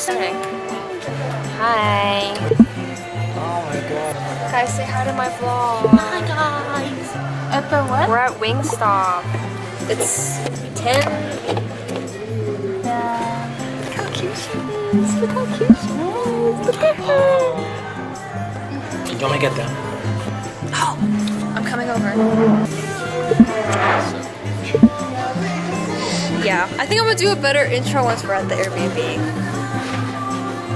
starting. Hi. Oh my god. Guys, say hi to my vlog. Hi guys. At the what? We're at Wingstop. It's 10. Yeah. Look how cute she is. Look how cute she is. Look at her. Do you want me to get them? Oh, I'm coming over. Yeah, I think I'm gonna do a better intro once we're at the Airbnb.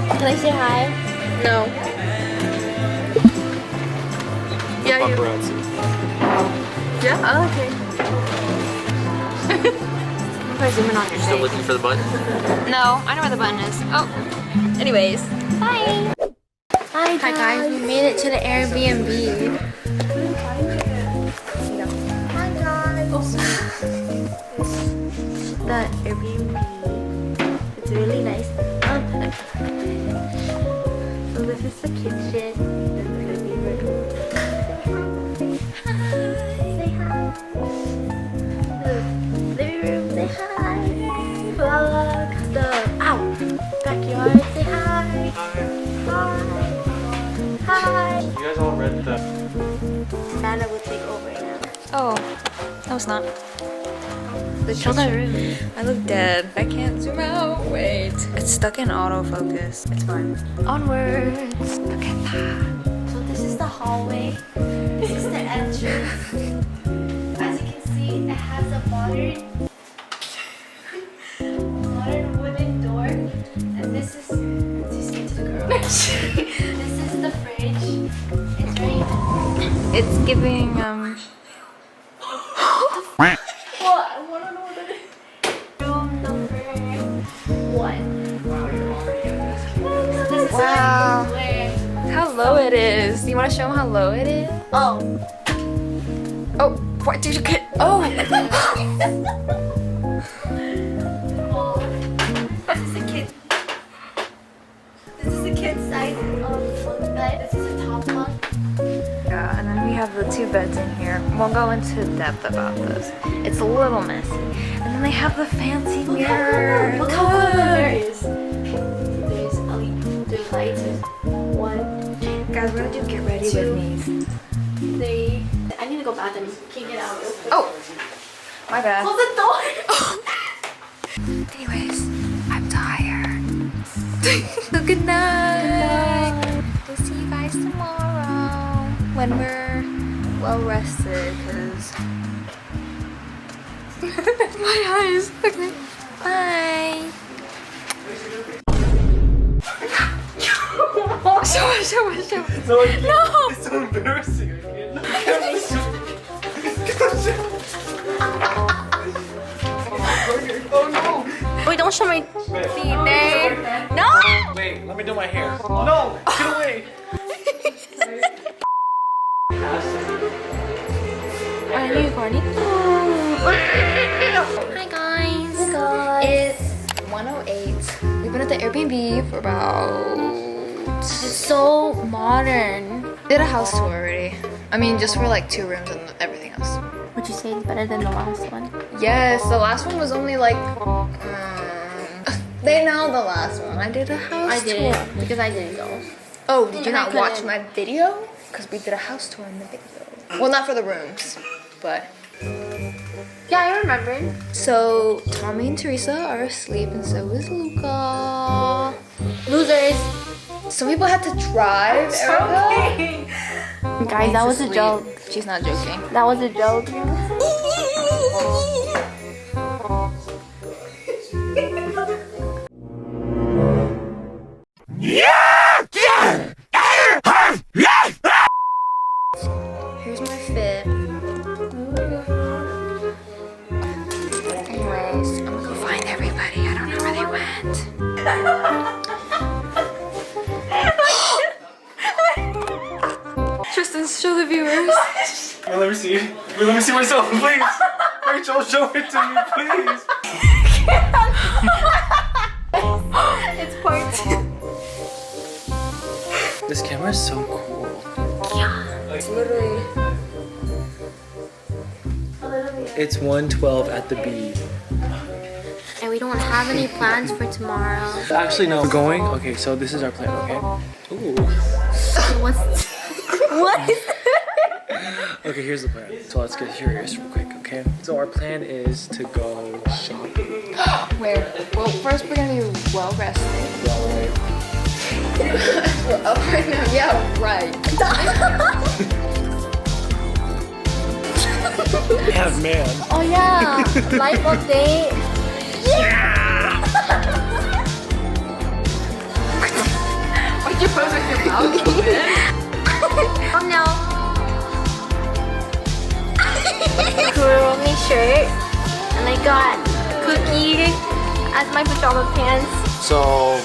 Can I say hi? No. Yeah, you. Paparazzi. Yeah, oh, okay. If I zoom in on your Still face. looking for the button? No, I know where the button is. Oh. Anyways. Hi. Hi guys. We made it to the Airbnb. Hi guys. The Airbnb. It's really nice. So this is the kitchen. This is the living room. Say hi. The living room. Say hi. Vlog. The backyard. Say hi. Hi. You guys all read the... Nana will take over now. Oh. No, it's not. Show the room. I look dead. I can't zoom out. Wait. It's stuck in autofocus. It's fine. Onwards. Look at that. So this is the hallway. This is the entrance. As you can see, it has a modern wooden door. And this is just get to the girl. This is the fridge. It's very It's giving, Well, I want to know what it is. Room number 1. This is Wow. where... how low it is. You want to show them how low it is? Oh. Oh, what did you get? Oh! This is a kid. This is a kid's size bed. This is a top one. Yeah, and then we have the 2 beds in here. We'll go into depth about this. It's a little messy. And then they have the fancy mirror. Look how cool the mirror is. There's lights. There's 1, Guys, we're gonna do get ready with me. 3. I need to go bathroom. Can you get out real quick? Oh! My bad. Close the door! Anyways, I'm tired. So good night. We'll see you guys tomorrow when we're well rested, because my eyes. Okay. Bye. Show it. No! No! It's so embarrassing. I can't. Oh no! Wait, don't show my feet there. No! Wait, let me do my hair. No! Get away! Are you recording? Hi guys. It's 1:08. We've been at the Airbnb for about... It's so modern. Did a house tour already. I mean, just for like 2 rooms and everything else. Would you say it's better than the last one? Yes, the last one was only like... they know the last one. I did a house I tour. didn't because I didn't go. Oh, did you And I not watch couldn't. my video? Because we did a house tour in the video. Well, not for the rooms, but... Yeah, I remember. So, Tommy and Teresa are asleep and so is Luca. Losers. Some people had to drive, Erica. Guys, that was a Asleep. joke. She's not joking. That was a joke. Here's my fit. Anyways, I'm gonna go find everybody. I don't know where they went. Tristan, show the viewers. Let me see. Let me see myself, please. Rachel, show it to me, please. It's part 2. This camera is so cool. It's literally... It's 1:12 at the B. And we we don't have any plans for tomorrow. Actually, no. We're going? Okay, so this is our plan, okay? Ooh. What's what? Okay, here's the plan. So let's get serious real quick, okay? So our plan is to go shopping. Where? Well, first we're gonna be well rested. Yeah, right. We're up right now. Yeah, right. Yeah, man. Oh yeah, life update. Yeah. Why'd you pose with your mouth open? Oh no. Kurumi shirt, and I got cookie as my pajama pants. So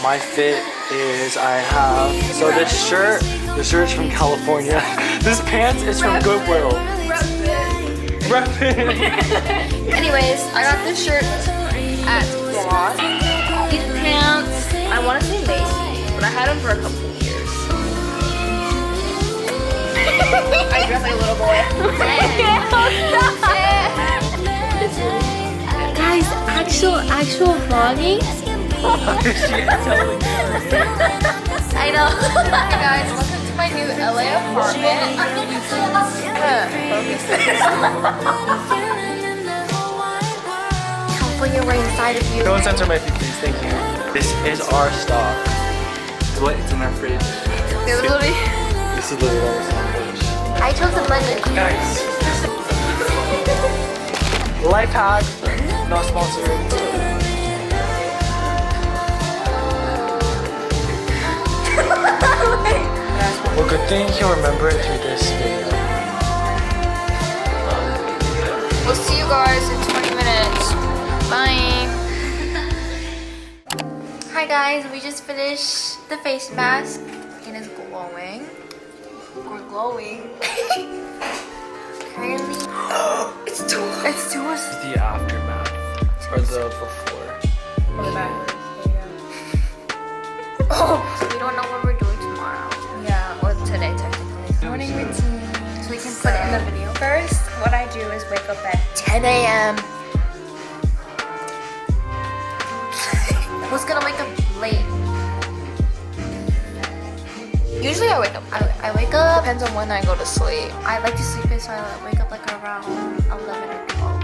my fit is I have this shirt's from California. This pants is from Goodwill. Rep it. Anyways, I got this shirt at Ross. These pants, I want to say lacy, but I had them for a couple of years. I dress like a little boy. Guys, actual vlogging. I know. Hey guys, welcome to my new LA apartment. California right inside of you. Don't censor my feet, please. Thank you. This is our stock. What? It's in our fridge. Literally. This is literally our fridge. I chose the lemon. Guys. Life hack. Not sponsored. Well, good thing he'll remember it through this video. We'll see you guys in 20 minutes. Bye. Hi guys, we just finished the face mask. It is glowing. We're glowing. Currently, it's to us. It's to us. The aftermath. Or the before. Oh, so we don't know what we're doing tomorrow. Yeah, or today technically. Morning routine. So we can put it in the video. First, what I do is wake up at 10 a.m. Who's gonna wake up late? Usually I wake up. I wake up. Depends on when I go to sleep. I like to sleep in, so I wake up like around 11 or 12.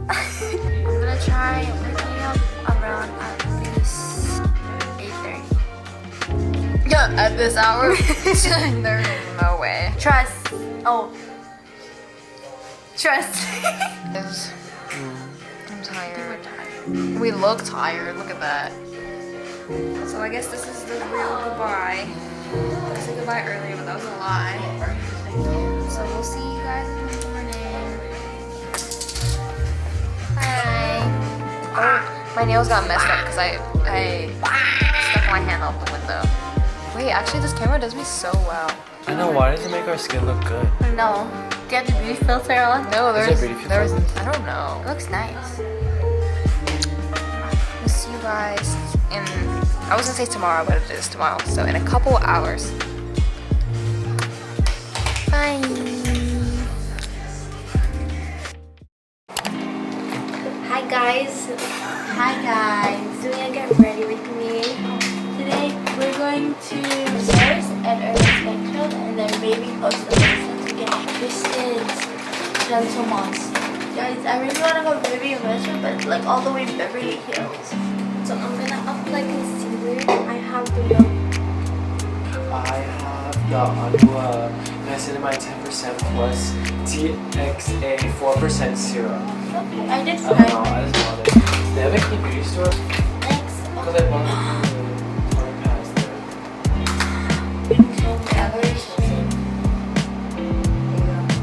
I'm gonna try waking up around at least 8:30. Yeah, at this hour? There's no way. Trust. Oh. Trust. I'm tired. We're tired. We look tired. Look at that. So I guess this is the real goodbye. I said goodbye earlier, but that was a lie. So we'll see you guys in the morning. Hi. Oh, my nails got messed up because I stuck my hand out the window. Wait, actually this camera does me so well. I know, why does it make our skin look good? No. Do you have the beauty filter on? No, Is there a beauty filter? I don't know. It looks nice. We'll see you guys in, I was gonna say tomorrow, but it is tomorrow. So in a couple hours. Bye. Hi guys. Hi guys. So you're gonna get ready with me. Today we're going to stairs and Urban Spectrum and then maybe Costa Mesa to get Kristen's Gentle Monster. Guys, I really wanna go Baby Adventure, but like all the way Beverly Hills. So I'm gonna apply concealer. I have the milk. I have the Anua Niacinamide 10% plus TXA 4% serum. Okay, I did I don't know, fine. I just bought it. They have a clean beauty store? Thanks. Because I bought it past there.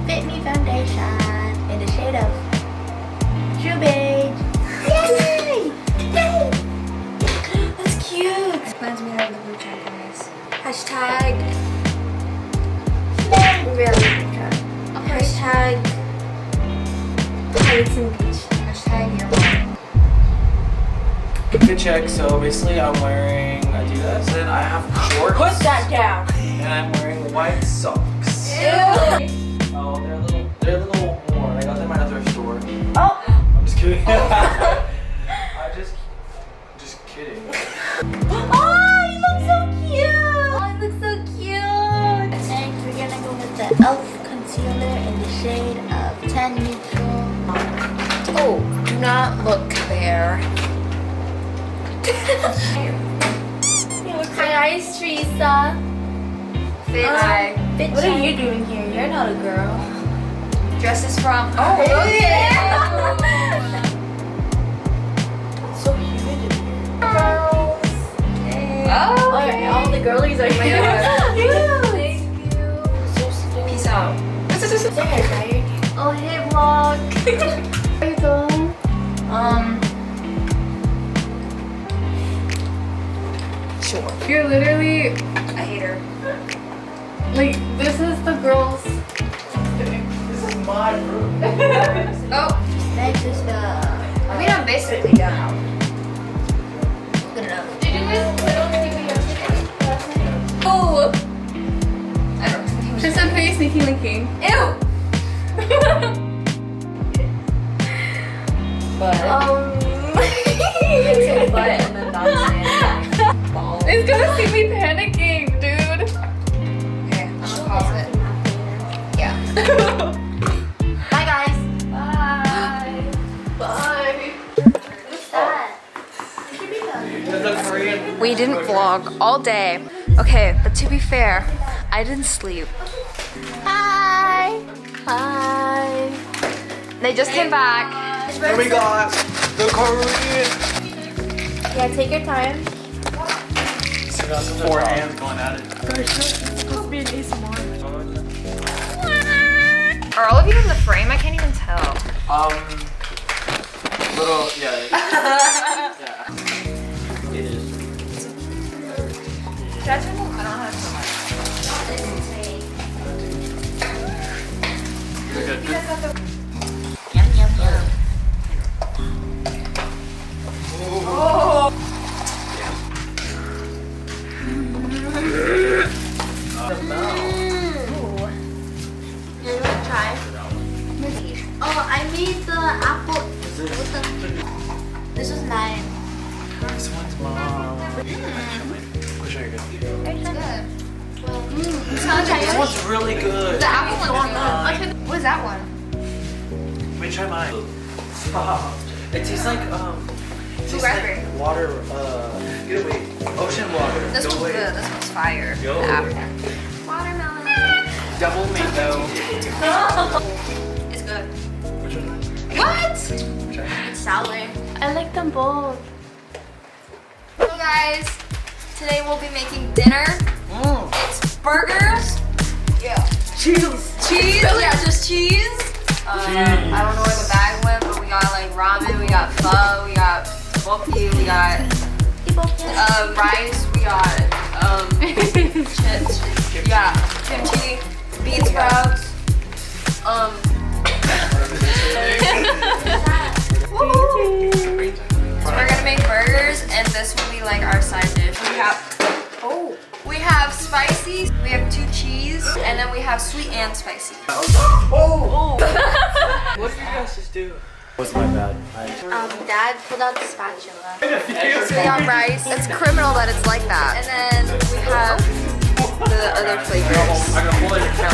Fit Me Foundation in the shade of True Beige. Yay! Yay! That's cute. Reminds me of the blue check, guys. Hashtag. Really blue check. Hashtag. Pirates and Beach. Hashtag your mom. Good check, so basically I'm wearing Adidas and I have shorts. Put that down. And I'm wearing white socks. Ew. Oh, they're a little worn. I got them at a Oh, do not look there. Hi guys, Teresa. Hi. What are you doing here? You're not a girl. Dresses from. Oh, yeah. So humid in here. Girls. Hey. Oh, All the girlies are here. God. Thank you. Peace out. Say hi, tired. Oh, hey, vlog. How you doing? Sure. You're literally I hate her. like, this is the girls. Oh, Next is the. I mean, I'm basically done. Good enough. Did you guys put on TV yesterday? Last night? Oh. I don't know. She said, "Hey, sneaky linking." Ew. But. Say butt and then not say balls. It's gonna see me panicking, dude. Okay, I'm gonna pause it. Yeah. Bye, guys. Bye. Bye. What's that? It should be done. We didn't vlog all day. Okay, but to be fair, I didn't sleep. Hi. Hi. They just came back. And we got the Korean. Yeah, take your time. 4 hands going at it. Are all of you in the frame? I can't even tell. Little, yeah. Yeah. It is. Should I turn them? I don't know how to turn You're good. Yum, yum, yum. You wanna try? Oh, I made the apple. This was mine. This one's mom. Which are you good? This one's really good. The apple one's good. What is that one? Wait, try mine. It tastes like raspberry. like water. Get away. Ocean water. This Go one's away. good. This one's fire. Yo. The apple. Watermelon. Double mango. It's good. Which one? What? It's sour. I like them both. So guys, today we'll be making dinner. It's burgers. Yeah. Cheese. Cheese. Yeah, just cheese. I don't know where the bag went, but we got like ramen, we got pho, we got tteokbokki, we got rice, we got chips, yeah, kimchi, bean sprouts, So we're gonna make burgers, and this will be like our side dish. We have spicy, we have 2 cheese, and then we have sweet and spicy. Oh! What did you guys just do? What's my bad? Dad pulled out the spatula. We got rice. It's criminal that it's like that. And then we have the other flavors.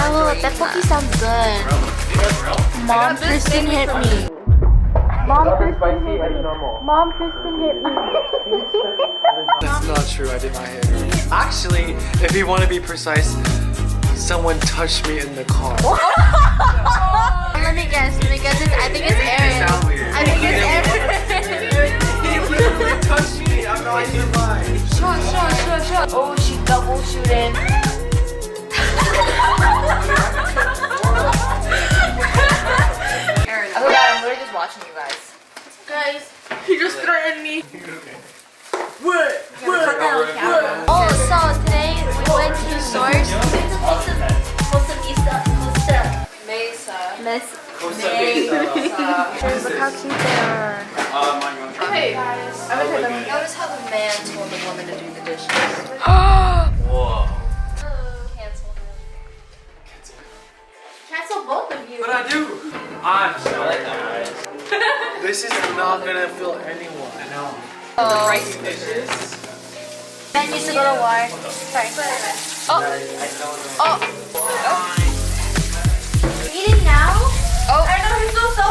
Oh, that cookie sounds good. Mom, Kristen hit me. Mom, Kristen hit me. That's not true. I did not hit her. Actually, if you want to be precise, someone touched me in the car. Let me guess. I think it's Aaron. Sound weird. I think it's Aaron. You literally touched me. I'm not even lying. Shot. Oh, she's double shooting. Aaron, I feel bad. I'm literally just watching you guys. Guys, He just threatened me. oh, so today we went to the stores. Miss. Costa Mesa. Look how cute they are. Hey, I would say them. Notice how the man told the woman to do the dishes. Whoa. Cancel him. Cancel both of you. What I do? I'm sorry, guys. This is not gonna fill anyone. I know. Rice dishes. Ben used to go to war. Sorry. Oh. Eat it now? Oh. I know, he's so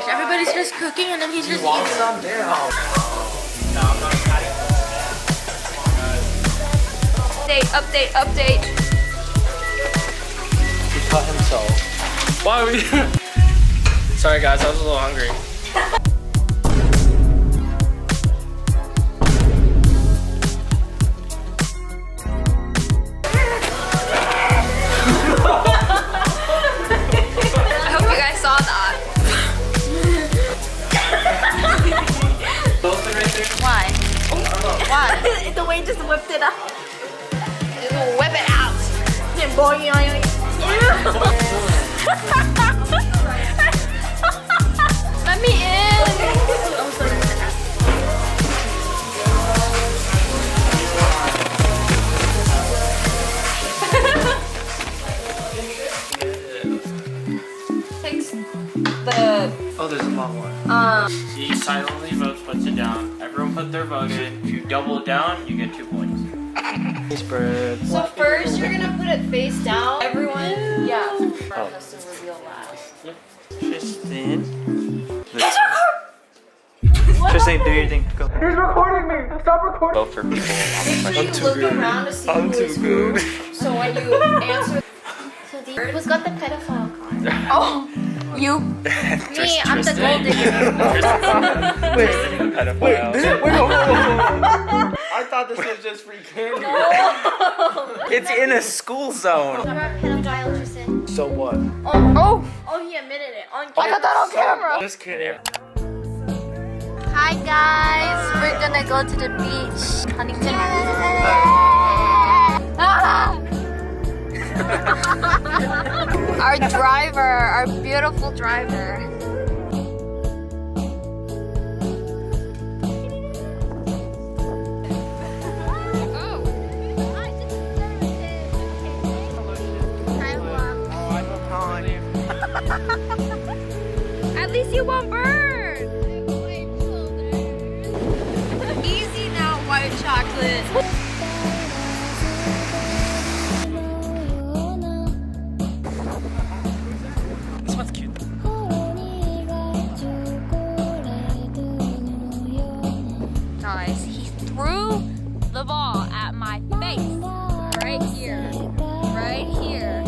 Everybody's just cooking and then he's just eating. some down. Update, update. He cut himself. Why are we? Sorry guys, I was a little hungry. I hope you guys saw that. Why? Why? The way just whipped it out. Whip it out. Let me in. Takes the Oh, there's a lot more. He silently votes, puts it down. Everyone put their vote in. If you double it down, you get 2 points. Spread. So first you're gonna put it face down. Everyone, yeah. Oh. Has to reveal last. Tristan. Tristan, do your thing. Go. He's recording me. Stop recording. Vote for people. Make sure you look around to see who is who. So when you answer, So who's got the pedophile card? oh, you. Me, I'm the gold digger. Wait, I thought this was just free candy. It's in a school zone. I'm a pedophile, Tristan. So what? Oh, Oh, he admitted it on I got that on camera. Just kidding. Hi guys, we're gonna go to the beach. Huntington. Our driver, our beautiful driver. At least you won't burn. Easy now, white chocolate. This one's cute. Guys, he threw the ball at my face. Right here. Right here.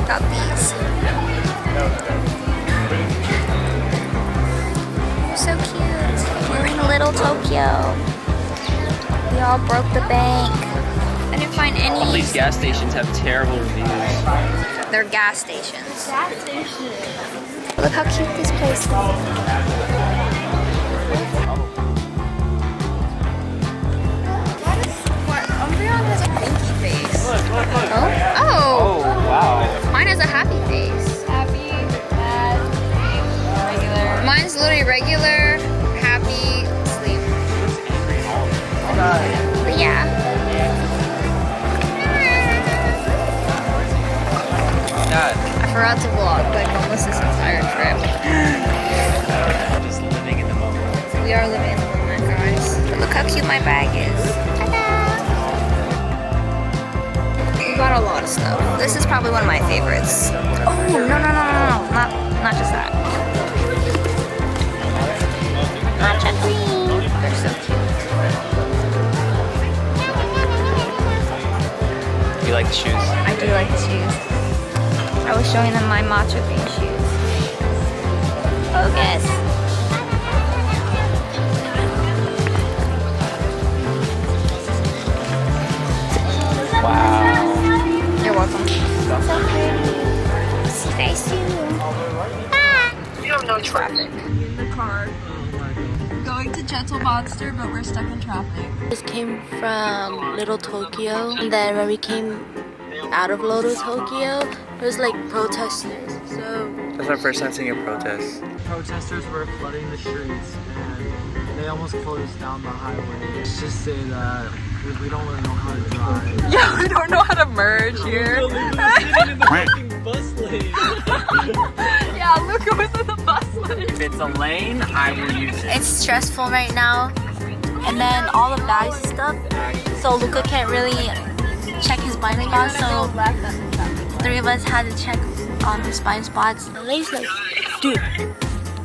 Got these. So cute. We're in Little Tokyo. We all broke the bank. I didn't find any. All these gas stations have terrible reviews. They're gas stations. Gas station. Look how cute this place is. Umbreon has a pinky face. Look. Oh. Oh, wow. Mine has a happy face. Happy, sad, regular. Mine's literally regular, happy, sleep. But yeah. God. I forgot to vlog like almost this entire trip. Just living in the moment. We are living in the moment, guys. But look how cute my bag is. We got a lot of stuff. This is probably one of my favorites. Oh, no. Not just that. Matcha cream. They're so cute. You like the shoes? I do like the shoes. I was showing them my matcha green shoes. Focus. Wow. You're welcome. So pretty. Thanks you. You have no traffic. In the car. Going to Gentle Monster, but we're stuck in traffic. Just came from Little Tokyo, and then when we came out of Little Tokyo, there was like protesters. So That's my first time seeing a protest. Protesters were flooding the streets and they almost closed down the highway. Let's just say that we don't really know how to drive. yeah, we don't know how to merge here. Sitting in the fucking bus lane. yeah, look who's in the bus lane. If it's a lane, I will use it. It's stressful right now, and then all the bags and stuff. So Luca can't really check his blind spot. So three of us had to check on the spy spots. And Lay's like, dude,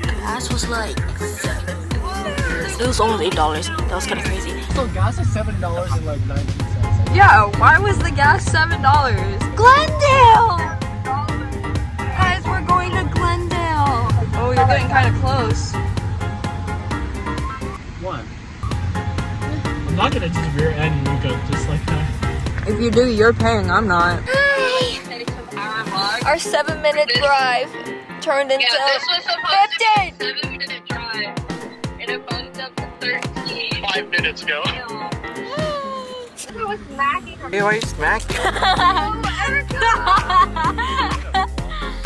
gas was like $7. It was almost $8. That was kind of crazy. So gas is $7 and like 19 cents. Yeah, why was the gas $7? Glendale! Guys, we're going to Glendale. Oh, you're getting kind of close. One. I'm not gonna just rear end you go just like that. If you do, you're paying. I'm not. Our 7-minute drive turned into 15. 7-minute drive, and it bumped up to 13. 5 minutes ago. I was smacking her. Hey, why are you smacking?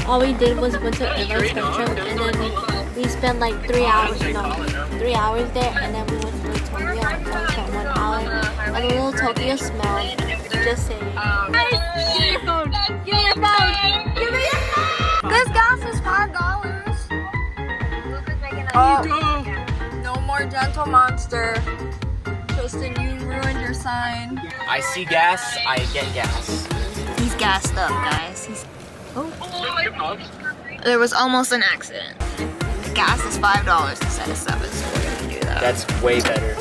All we did was went to Irvine Spectrum, and then we spent like 3 hours there, and then we went to Little Tokyo for 1 hour. And the Little Tokyo smelled. Just saying. This gas is $5. No more Gentle Monster. Tristan, you ruined your sign. I see gas, I get gas. He's gassed up, guys. There was almost an accident. The gas is $5 instead of $7, so we're gonna do that. That's way better.